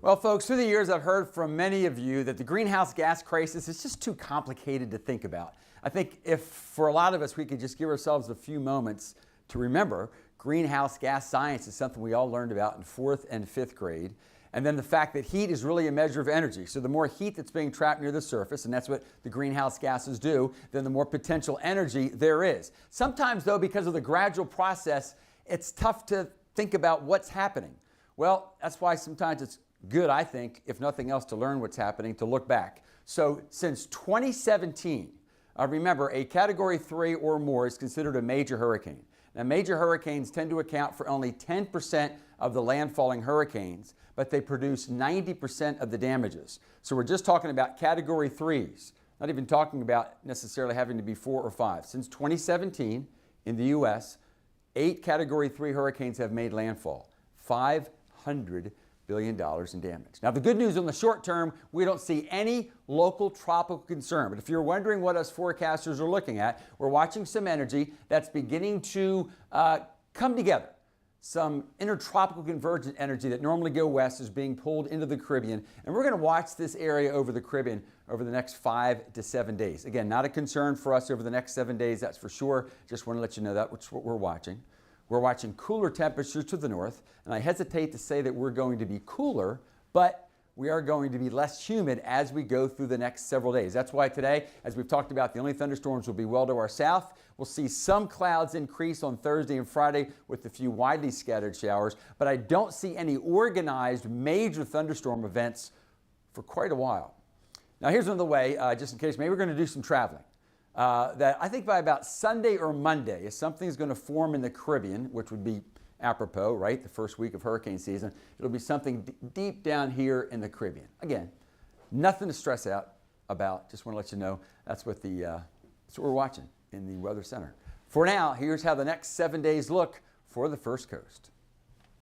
Well, folks, through the years, I've heard from many of you that the greenhouse gas crisis is just too complicated to think about. I think if for a lot of us, we could just give ourselves a few moments to remember greenhouse gas science is something we all learned about in 4th and 5th grade. And then the fact that heat is really a measure of energy. So the more heat that's being trapped near the surface, and that's what the greenhouse gases do, then the more potential energy there is. Sometimes, though, because of the gradual process, it's tough to think about what's happening. Well, that's why sometimes it's good, I think, if nothing else, to learn what's happening, to look back. So since 2017, remember, a Category 3 or more is considered a major hurricane. Now, major hurricanes tend to account for only 10% of the landfalling hurricanes, but they produce 90% of the damages. So we're just talking about Category 3s, not even talking about necessarily having to be 4 or 5. Since 2017, in the U.S., 8 Category 3 hurricanes have made landfall, $500 billion in damage. Now, the good news in the short term, we don't see any local tropical concern. But if you're wondering what us forecasters are looking at, we're watching some energy that's beginning to come together. Some intertropical convergent energy that normally go west is being pulled into the Caribbean. And we're going to watch this area over the Caribbean over the next 5 to 7 days. Again, not a concern for us over the next 7 days, that's for sure. Just want to let you know that's what we're watching. We're watching cooler temperatures to the north, and I hesitate to say that we're going to be cooler, but we are going to be less humid as we go through the next several days. That's why today, as we've talked about, the only thunderstorms will be well to our south. We'll see some clouds increase on Thursday and Friday with a few widely scattered showers, but I don't see any organized major thunderstorm events for quite a while. Now, here's another way, just in case, maybe we're going to do some traveling. That I think by about Sunday or Monday, if something's going to form in the Caribbean, which would be apropos, right, the first week of hurricane season, it'll be something deep down here in the Caribbean. Again, nothing to stress out about. Just want to let you know that's what we're watching in the Weather Center. For now, here's how the next 7 days look for the First Coast.